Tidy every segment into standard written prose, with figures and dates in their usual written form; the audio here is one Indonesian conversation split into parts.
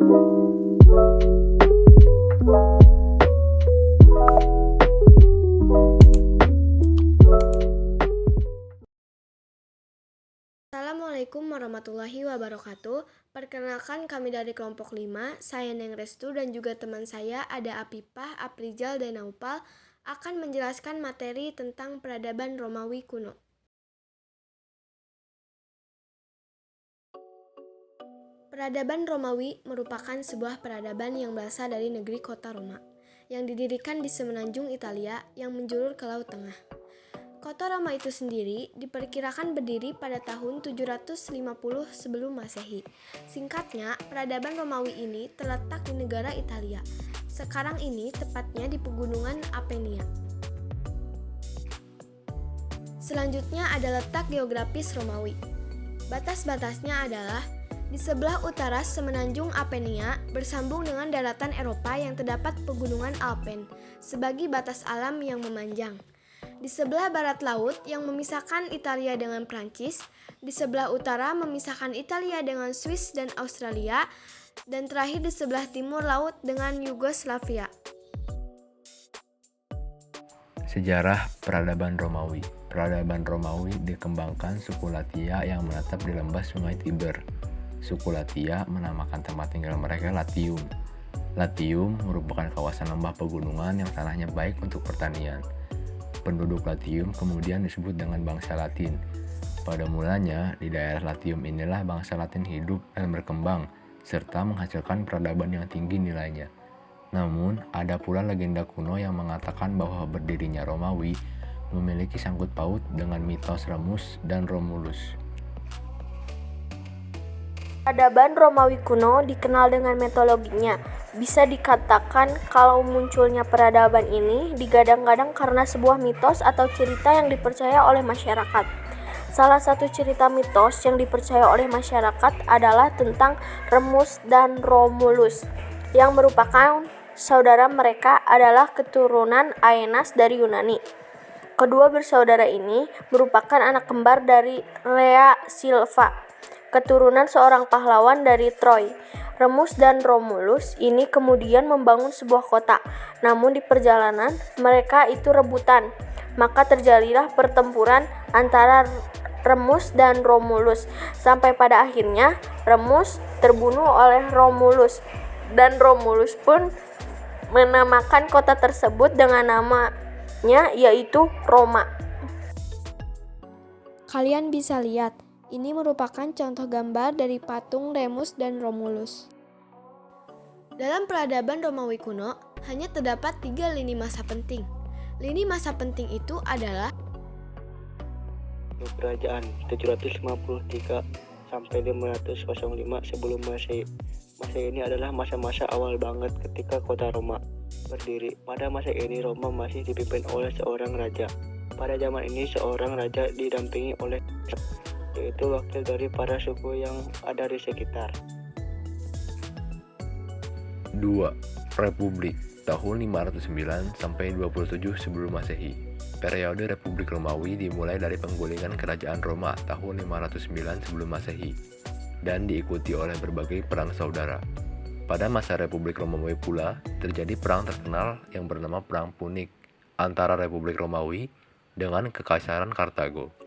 Assalamualaikum warahmatullahi wabarakatuh. Perkenalkan kami dari kelompok 5, saya Neng Restu dan juga teman saya ada Apipah, Aprijal, dan Naupal akan menjelaskan materi tentang peradaban Romawi kuno. Peradaban Romawi merupakan sebuah peradaban yang berasal dari negeri kota Roma, yang didirikan di semenanjung Italia yang menjulur ke Laut Tengah. Kota Roma itu sendiri diperkirakan berdiri pada tahun 750 sebelum Masehi. Singkatnya, peradaban Romawi ini terletak di negara Italia. Sekarang ini tepatnya di pegunungan Apenia. Selanjutnya ada letak geografis Romawi. Batas-batasnya adalah di sebelah utara semenanjung Apenia bersambung dengan daratan Eropa yang terdapat pegunungan Alpen sebagai batas alam yang memanjang. Di sebelah barat laut yang memisahkan Italia dengan Prancis, di sebelah utara memisahkan Italia dengan Swiss dan Australia, dan terakhir di sebelah timur laut dengan Yugoslavia. Sejarah peradaban Romawi. Peradaban Romawi dikembangkan suku Latia yang menetap di lembah sungai Tiber. Suku Latia menamakan tempat tinggal mereka Latium. Latium merupakan kawasan lembah pegunungan yang tanahnya baik untuk pertanian. Penduduk Latium kemudian disebut dengan bangsa Latin. Pada mulanya, di daerah Latium inilah bangsa Latin hidup dan berkembang, serta menghasilkan peradaban yang tinggi nilainya. Namun, ada pula legenda kuno yang mengatakan bahwa berdirinya Romawi memiliki sangkut paut dengan mitos Remus dan Romulus. Peradaban Romawi kuno dikenal dengan mitologinya. Bisa dikatakan kalau munculnya peradaban ini digadang-gadang karena sebuah mitos atau cerita yang dipercaya oleh masyarakat. Salah satu cerita mitos yang dipercaya oleh masyarakat adalah tentang Remus dan Romulus, yang merupakan saudara mereka adalah keturunan Aenas dari Yunani. Kedua bersaudara ini merupakan anak kembar dari Rhea Silva, keturunan seorang pahlawan dari Troy. Remus dan Romulus ini kemudian membangun sebuah kota. Namun di perjalanan mereka itu rebutan. Maka terjadilah pertempuran antara Remus dan Romulus. Sampai pada akhirnya Remus terbunuh oleh Romulus. Dan Romulus pun menamakan kota tersebut dengan namanya yaitu Roma. Kalian bisa lihat, ini merupakan contoh gambar dari patung Remus dan Romulus. Dalam peradaban Romawi kuno, hanya terdapat 3 lini masa penting. Lini masa penting itu adalah Kerajaan 753 sampai 505 sebelum Masehi. Masa ini adalah masa-masa awal banget ketika kota Roma berdiri. Pada masa ini Roma masih dipimpin oleh seorang raja. Pada zaman ini seorang raja didampingi oleh yaitu wakil dari para suku yang ada di sekitar. 2. Republik tahun 509 sampai 27 sebelum Masehi. Periode Republik Romawi dimulai dari penggulingan kerajaan Roma tahun 509 sebelum Masehi dan diikuti oleh berbagai perang saudara. Pada masa Republik Romawi pula terjadi perang terkenal yang bernama Perang Punik antara Republik Romawi dengan Kekaisaran Kartago.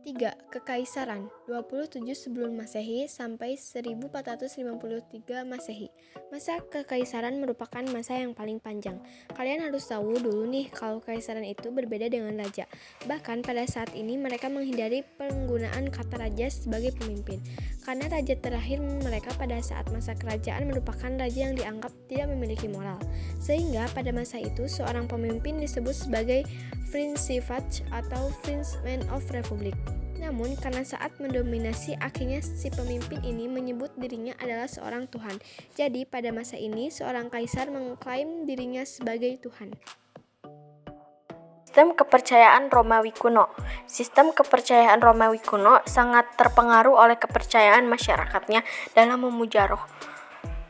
3. Kekaisaran 27 sebelum Masehi sampai 1453 Masehi. Masa kekaisaran merupakan masa yang paling panjang. Kalian harus tahu dulu nih kalau kekaisaran itu berbeda dengan raja. Bahkan pada saat ini mereka menghindari penggunaan kata raja sebagai pemimpin. Karena raja terakhir mereka pada saat masa kerajaan merupakan raja yang dianggap tidak memiliki moral. Sehingga pada masa itu seorang pemimpin disebut sebagai Princeps atau Princeman of Republic. Namun karena saat mendominasi akhirnya si pemimpin ini menyebut dirinya adalah seorang Tuhan. Jadi pada masa ini seorang kaisar mengklaim dirinya sebagai Tuhan. Sistem kepercayaan Romawi kuno. Sistem kepercayaan Romawi kuno sangat terpengaruh oleh kepercayaan masyarakatnya dalam memuja roh.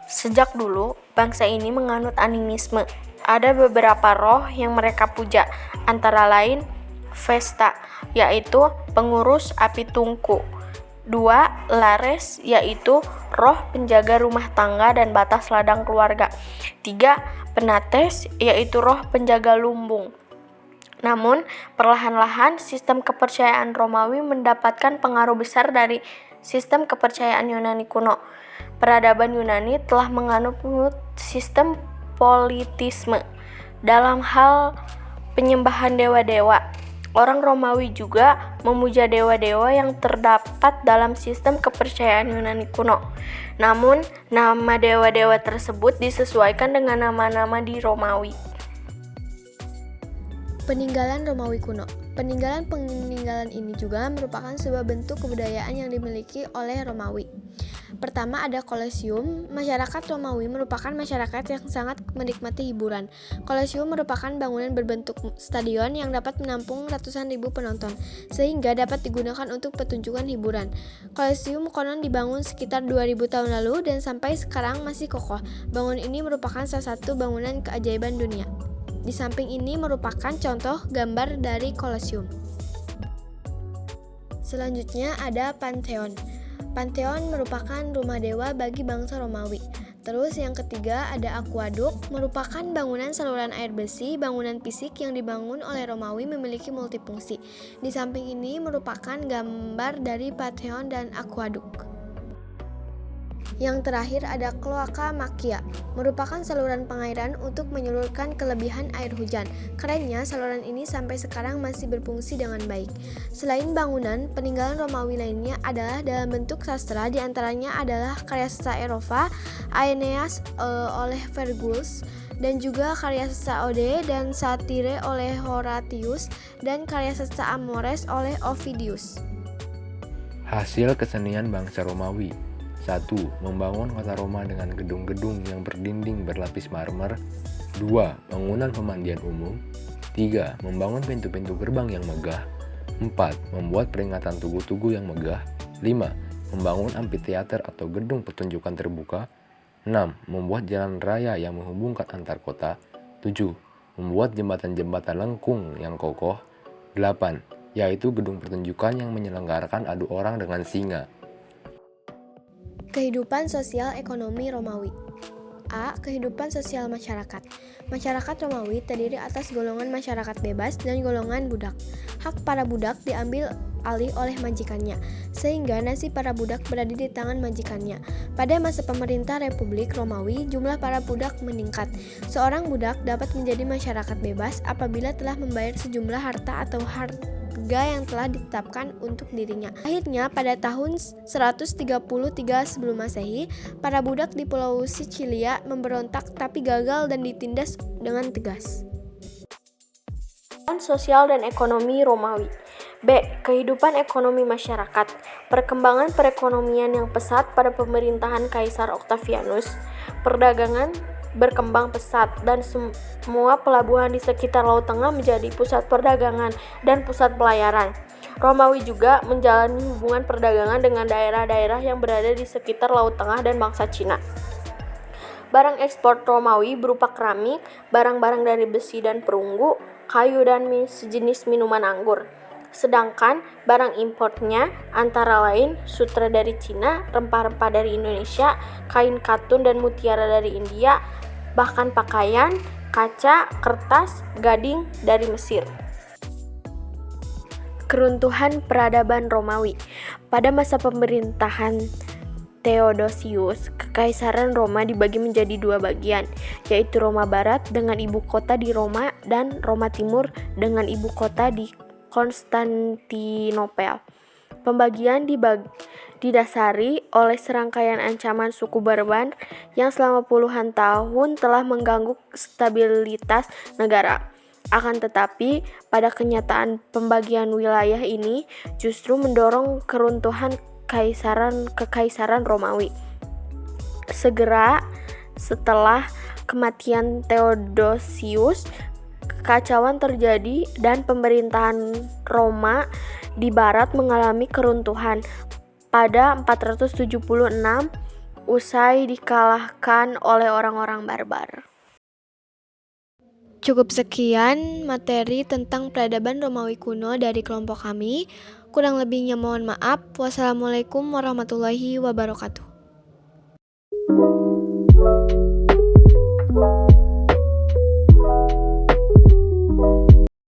Sejak dulu, bangsa ini menganut animisme. Ada beberapa roh yang mereka puja, antara lain Vesta, yaitu pengurus api tungku, 2. Lares, yaitu roh penjaga rumah tangga dan batas ladang keluarga. 3. Penates, yaitu roh penjaga lumbung. Namun, perlahan-lahan sistem kepercayaan Romawi mendapatkan pengaruh besar dari sistem kepercayaan Yunani kuno. Peradaban Yunani telah menganut sistem politisme dalam hal penyembahan dewa-dewa. Orang Romawi juga memuja dewa-dewa yang terdapat dalam sistem kepercayaan Yunani kuno. Namun, nama dewa-dewa tersebut disesuaikan dengan nama-nama di Romawi. Peninggalan Romawi kuno. Peninggalan ini juga merupakan sebuah bentuk kebudayaan yang dimiliki oleh Romawi. Pertama ada Kolosium. Masyarakat Romawi merupakan masyarakat yang sangat menikmati hiburan. Kolosium merupakan bangunan berbentuk stadion yang dapat menampung ratusan ribu penonton, sehingga dapat digunakan untuk pertunjukan hiburan. Kolosium konon dibangun sekitar 2000 tahun lalu dan sampai sekarang masih kokoh. Bangunan ini merupakan salah satu bangunan keajaiban dunia. Di samping ini merupakan contoh gambar dari Kolosium. Selanjutnya ada Pantheon. Pantheon merupakan rumah dewa bagi bangsa Romawi. Terus yang ketiga ada Aquaduk, merupakan bangunan saluran air besi. Bangunan fisik yang dibangun oleh Romawi memiliki multifungsi. Di samping ini merupakan gambar dari Pantheon dan Aquaduk. Yang terakhir ada Cloaca Macchia, merupakan saluran pengairan untuk menyalurkan kelebihan air hujan. Kerennya, saluran ini sampai sekarang masih berfungsi dengan baik. Selain bangunan, peninggalan Romawi lainnya adalah dalam bentuk sastra, diantaranya adalah karya sastra Eropa, Aeneas oleh Vergilius, dan juga karya sastra Ode dan Satire oleh Horatius, dan karya sastra Amores oleh Ovidius. Hasil kesenian bangsa Romawi. 1. Membangun kota Roma dengan gedung-gedung yang berdinding berlapis marmer. 2. Bangunan pemandian umum. 3. Membangun pintu-pintu gerbang yang megah. 4. Membuat peringatan tugu-tugu yang megah. 5. Membangun amphitheater atau gedung pertunjukan terbuka. 6. Membuat jalan raya yang menghubungkan antar kota. 7. Membuat jembatan-jembatan lengkung yang kokoh. 8. Yaitu gedung pertunjukan yang menyelenggarakan adu orang dengan singa. Kehidupan sosial ekonomi Romawi. A. Kehidupan sosial masyarakat. Masyarakat Romawi terdiri atas golongan masyarakat bebas dan golongan budak. Hak para budak diambil alih oleh majikannya, sehingga nasib para budak berada di tangan majikannya. Pada masa pemerintah Republik Romawi, jumlah para budak meningkat. Seorang budak dapat menjadi masyarakat bebas apabila telah membayar sejumlah harta atau harga yang telah ditetapkan untuk dirinya. Akhirnya pada tahun 133 sebelum Masehi, para budak di Pulau Sicilia memberontak tapi gagal dan ditindas dengan tegas. Sosial dan ekonomi Romawi. B. Kehidupan ekonomi masyarakat. Perkembangan perekonomian yang pesat pada pemerintahan Kaisar Octavianus. Perdagangan berkembang pesat dan semua pelabuhan di sekitar Laut Tengah menjadi pusat perdagangan dan pusat pelayaran. Romawi juga menjalani hubungan perdagangan dengan daerah-daerah yang berada di sekitar Laut Tengah dan bangsa Cina. Barang ekspor Romawi berupa keramik, barang-barang dari besi dan perunggu, kayu dan sejenis minuman anggur. Sedangkan barang importnya antara lain sutra dari Cina, rempah-rempah dari Indonesia, kain katun dan mutiara dari India, bahkan pakaian, kaca, kertas, gading dari Mesir. Keruntuhan peradaban Romawi. Pada masa pemerintahan Theodosius, Kekaisaran Roma dibagi menjadi dua bagian, yaitu Roma Barat dengan ibu kota di Roma dan Roma Timur dengan ibu kota di Konstantinopel. Pembagian didasari oleh serangkaian ancaman suku Barbar yang selama puluhan tahun telah mengganggu stabilitas negara. Akan tetapi, pada kenyataan pembagian wilayah ini justru mendorong keruntuhan Kekaisaran Romawi. Segera setelah kematian Theodosius, kekacauan terjadi dan pemerintahan Roma di barat mengalami keruntuhan. Pada 476 usai dikalahkan oleh orang-orang barbar. Cukup sekian materi tentang peradaban Romawi kuno dari kelompok kami. Kurang lebihnya mohon maaf. Wassalamualaikum warahmatullahi wabarakatuh.